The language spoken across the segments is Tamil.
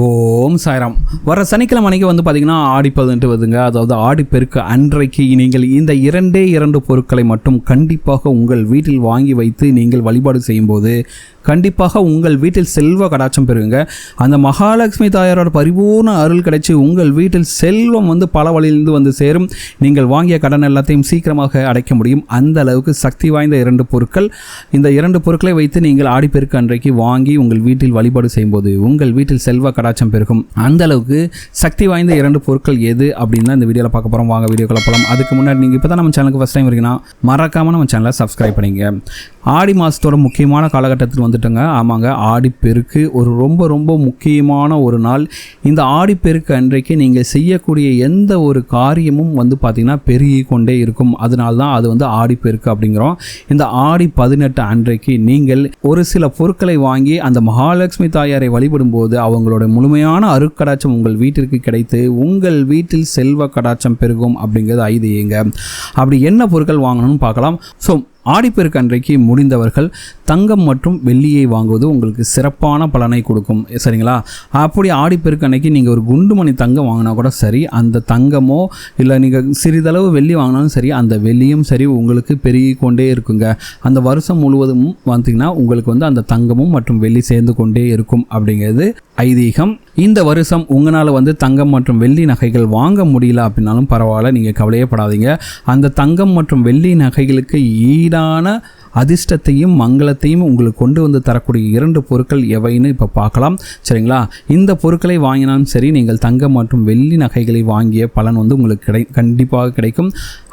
ஓம் சாய்ராம். வர சனிக்கிழமை அன்றைக்கி வந்து பார்த்திங்கன்னா ஆடி 18 வருதுங்க. அதாவது ஆடிப்பெருக்கு அன்றைக்கு நீங்கள் இந்த இரண்டு பொருட்களை மட்டும் கண்டிப்பாக உங்கள் வீட்டில் வாங்கி வைத்து நீங்கள் வழிபாடு செய்யும்போது கண்டிப்பாக உங்கள் வீட்டில் செல்வ கடாட்சம் பெறுங்க. அந்த மகாலட்சுமி தாயாரோட பரிபூர்ண அருள் கிடைச்சி உங்கள் வீட்டில் செல்வம் வந்து பல வழியிலிருந்து வந்து சேரும். நீங்கள் வாங்கிய கடன் எல்லாத்தையும் சீக்கிரமாக அடைக்க முடியும். அந்த அளவுக்கு சக்தி வாய்ந்த 2 பொருட்கள். இந்த 2 பொருட்களை வைத்து நீங்கள் ஆடிப்பெருக்கு அன்றைக்கு வாங்கி உங்கள் வீட்டில் வழிபாடு செய்யும்போது உங்கள் வீட்டில் செல்வ கடாட்சம் பெருகும். அந்த அளவுக்கு சக்தி வாய்ந்த 2 பொருட்கள் எது அப்படின்னு தான் இந்த வீடியோவில் பார்க்க போகிறோம். வாங்க வீடியோக்குள்ள போகலாம். அதுக்கு முன்னாடி நீங்கள் இப்போ தான் நம்ம சேனலுக்கு ஃபஸ்ட் டைம் இருக்கீங்கன்னா மறக்காமல் நம்ம சேனலை சப்ஸ்கிரைப் பண்ணிங்க. ஆடி மாதத்தோட முக்கியமான காலகட்டத்தில் வந்துட்டுங்க. ஆமாங்க, ஆடிப்பெருக்கு ஒரு ரொம்ப முக்கியமான ஒரு நாள். இந்த ஆடிப்பெருக்கு அன்றைக்கு நீங்கள் செய்யக்கூடிய எந்த ஒரு காரியமும் வந்து பார்த்திங்கன்னா பெருகி கொண்டே இருக்கும். அதனால தான் அது வந்து ஆடிப்பெருக்கு அப்படிங்கிறோம். இந்த ஆடி 18 அன்றைக்கு நீங்கள் ஒரு சில பொருட்களை வாங்கி அந்த மகாலட்சுமி தாயாரை வழிபடும் போது அவங்களோட முழுமையான அருட்கடாட்சம் உங்கள் வீட்டிற்கு கிடைத்து உங்கள் வீட்டில் செல்வ கடாட்சம் பெருகும் அப்படிங்கிறது ஐதீகங்க. அப்படி என்ன பொருட்கள் வாங்கணும்னு பார்க்கலாம். ஸோ ஆடிப்பெருக்கு அன்றைக்கு முடிந்தவர்கள் தங்கம் மற்றும் வெள்ளியை வாங்குவது உங்களுக்கு சிறப்பான பலனை கொடுக்கும். சரிங்களா? அப்படி ஆடிப்பெருக்கு அன்றைக்கி நீங்கள் ஒரு குண்டுமணி தங்கம் வாங்கினா கூட சரி, அந்த தங்கமோ இல்லை நீங்கள் சிறிதளவு வெள்ளி வாங்கினாலும் சரி, அந்த வெள்ளியும் சரி உங்களுக்கு பெருகி கொண்டே இருக்குங்க. அந்த வருஷம் முழுவதும் பார்த்திங்கன்னா உங்களுக்கு வந்து அந்த தங்கமும் மற்றும் வெள்ளி சேர்ந்து கொண்டே இருக்கும் அப்படிங்கிறது ஐதீகம். இந்த வருஷம் உங்களால் வந்து தங்கம் மற்றும் வெள்ளி நகைகள் வாங்க முடியல அப்படின்னாலும் பரவாயில்ல, நீங்கள் கவலையே படாதீங்க. அந்த தங்கம் மற்றும் வெள்ளி நகைகளுக்கு ஈடான அதிர்ஷ்டத்தையும் மங்களத்தையும் உங்களுக்கு கொண்டு வந்து தரக்கூடிய 2 பொருட்கள் எவைன்னு இப்போ பார்க்கலாம். சரிங்களா? இந்த பொருட்களை வாங்கினாலும் சரி, நீங்கள் தங்கம் மற்றும் வெள்ளி நகைகளை வாங்கிய பலன் வந்து உங்களுக்கு கண்டிப்பாக கிடைக்கும்.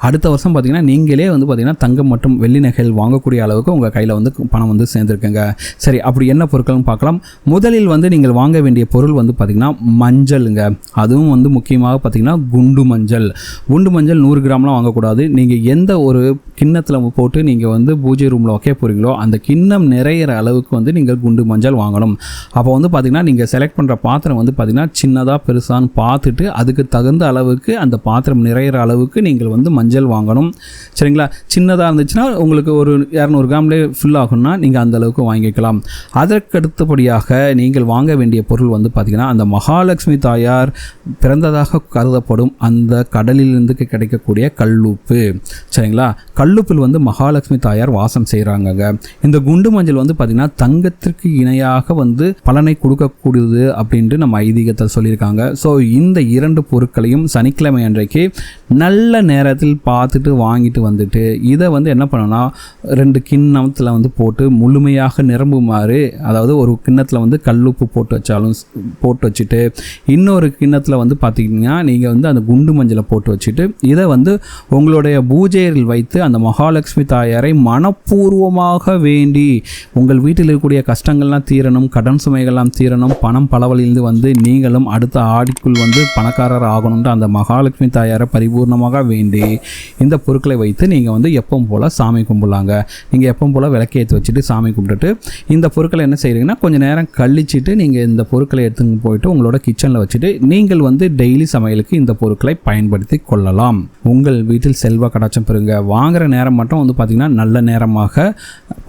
அடுத்த வருஷம் பார்த்திங்கன்னா நீங்களே வந்து பார்த்திங்கன்னா தங்கம் மற்றும் வெள்ளி நகைகள் வாங்கக்கூடிய அளவுக்கு உங்கள் கையில் வந்து பணம் வந்து சேர்ந்துருக்குங்க. சரி, அப்படி என்ன பொருட்கள்னு பார்க்கலாம். முதலில் வந்து நீங்கள் வாங்க வேண்டிய பொருள் வந்து பார்த்திங்கன்னா மஞ்சளுங்க. அதுவும் வந்து முக்கியமாக பார்த்திங்கன்னா குண்டு மஞ்சள். குண்டு மஞ்சள் 100 கிராம்லாம் வாங்கக்கூடாது. நீங்கள் எந்த ஒரு கிண்ணத்தில் போட்டு நீங்கள் வந்து பூஜை ரூமில் வைக்க போகிறீங்களோ அந்த கிண்ணம் நிறையிற அளவுக்கு வந்து நீங்கள் குண்டு மஞ்சள் வாங்கணும். அப்போ வந்து பார்த்திங்கன்னா நீங்கள் செலக்ட் பண்ணுற பாத்திரம் வந்து பார்த்திங்கன்னா சின்னதாக பெருசான்னு பார்த்துட்டு அதுக்கு தகுந்த அளவுக்கு அந்த பாத்திரம் நிறையிற அளவுக்கு நீங்கள் வந்து மஞ்சள் வாங்கணும். சரிங்களா? சின்னதாக இருந்துச்சுன்னா உங்களுக்கு ஒரு 200 கிராம்லேயே ஃபில் ஆகும்னா நீங்கள் அந்த அளவுக்கு வாங்கிக்கலாம். அதற்கு அடுத்தபடியாக நீங்கள் வாங்க வேண்டிய பொருள் வந்து பார்த்திங்கன்னா அந்த மகாலட்சுமி தாயார் பிறந்ததாக கருதப்படும் அந்த கடலிலிருந்து கிடைக்கக்கூடிய கல்லுப்பு. சரிங்களா? கல்லுப்பில் வந்து மகாலட்சுமி தாயார் வாசம் செய்கிறாங்க. இந்த குண்டு மஞ்சள் வந்து பார்த்திங்கன்னா தங்கத்திற்கு இணையாக வந்து பலனை கொடுக்கக்கூடியது அப்படின்ட்டு நம்ம ஐதீகத்தில் சொல்லியிருக்காங்க. ஸோ இந்த 2 பொருட்களையும் சனிக்கிழமை அன்றைக்கு நல்ல நேரத்தில் பார்த்துட்டு வாங்கிட்டு வந்துட்டு இதை வந்து என்ன பண்ணணும்னா 2 கிண்ணத்தில் வந்து போட்டு முழுமையாக நிரம்புமாறு, அதாவது ஒரு கிண்ணத்தில் வந்து கல்லுப்பு போட்டு வச்சுட்டு இன்னொரு கிண்ணத்தில் வந்து பார்த்திங்கன்னா நீங்கள் வந்து அந்த குண்டு மஞ்சளை போட்டு வச்சுட்டு இதை வந்து உங்களுடைய பூஜையில் வைத்து அந்த மகாலட்சுமி தாயாரை மனப்பூர்வமாக வேண்டி உங்கள் வீட்டில் இருக்கக்கூடிய கஷ்டங்கள்லாம் தீரணும், கடன் சுமைகள்லாம் தீரணும், பணம் பலவழிந்து வந்து நீங்களும் அடுத்த ஆடிக்குள் வந்து பணக்காரர் ஆகணும்ன்ற அந்த மகாலட்சுமி தாயாரை பரிபூர்ணமாக வேண்டி இந்த பொருட்களை வைத்து நீங்கள் வந்து எப்பவும் போல் சாமி கும்பிடலாங்க. நீங்கள் எப்பவும் போல் விளக்கேற்றி வச்சுட்டு சாமி கும்பிட்டுட்டு இந்த பொருட்களை என்ன செய்கிறீங்கன்னா கொஞ்சம் நேரம் கழிச்சிட்டு நீங்கள் இந்த பொருட்களை எடுத்துன்னு போயிட்டு உங்களோட கிச்சனில் வச்சுட்டு நீங்கள் வந்து டெய்லி சமையலுக்கு இந்த பொருட்களை பயன்படுத்தி கொள்ளலாம். உங்கள் வீட்டில் செல்வ கடாட்சம் பெறுங்க. வாங்குகிற நேரம் மட்டும் வந்து பார்த்திங்கன்னா நல்ல நேரமாக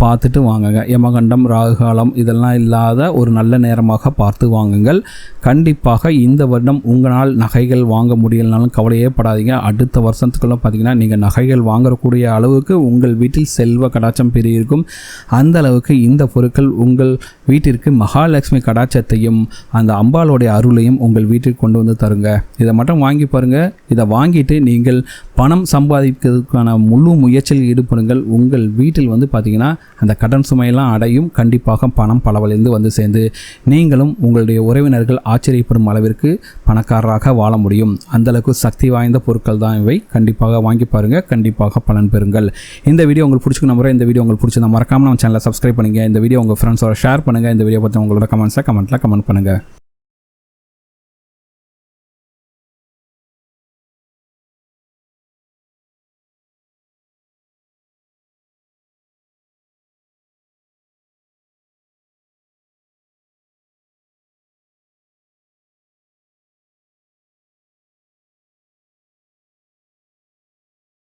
பார்த்துட்டு வாங்குங்க. யமகண்டம் ராகுகாலம் இதெல்லாம் இல்லாத ஒரு நல்ல நேரமாக பார்த்து வாங்குங்கள். கண்டிப்பாக இந்த வருடம் உங்களால் நகைகள் வாங்க முடியலனாலும் கவலையே படாதீங்க. அடுத்த வருஷத்துக்குள்ள பார்த்திங்கன்னா நீங்கள் நகைகள் வாங்கக்கூடிய அளவுக்கு உங்கள் வீட்டில் செல்வ கடாட்சம் பெருகிருக்கும். அந்த அளவுக்கு இந்த பொருட்கள் உங்கள் வீட்டிற்கு மகாலட்சுமி கடாட்சத்தையும் அந்த அம்பாளுடைய அருளையும் உங்கள் வீட்டிற்கு கொண்டு வந்து தருங்க. இதை மட்டும் வாங்கி பாருங்கள். இதை வாங்கிட்டு நீங்கள் பணம் சம்பாதிக்கிறதுக்கான முழு முயற்சியில் ஈடுபடுங்கள். உங்கள் வீட்டில் வந்து பார்த்திங்கன்னா அந்த கடன் சுமையெல்லாம் அடையும். கண்டிப்பாக பணம் பலவழிந்து வந்து சேர்ந்து நீங்களும் உங்களுடைய உறவினர்கள் ஆச்சரியப்படும் அளவிற்கு பணக்காரராக வாழ முடியும். அந்தளவுக்கு சக்தி வாய்ந்த பொருட்கள் தான் இவை. கண்டிப்பாக வாங்கி பாருங்கள். கண்டிப்பாக பலன் பெறுங்கள். இந்த வீடியோ உங்களுக்கு பிடிச்சிக்க நம்புறேன். இந்த வீடியோ உங்களுக்கு பிடிச்சிருந்தா மறக்காமல் நம்ம சேனலை சப்ஸ்கிரைப் பண்ணுங்கள். இந்த வீடியோ உங்கள் ஃப்ரெண்ட்ஸோட ஷேர் பண்ணுங்கள். இந்த வீடியோ பற்றி உங்களோட கமெண்ட்ஸை கமெண்ட்டில் கமெண்ட் பண்ணுங்கள்.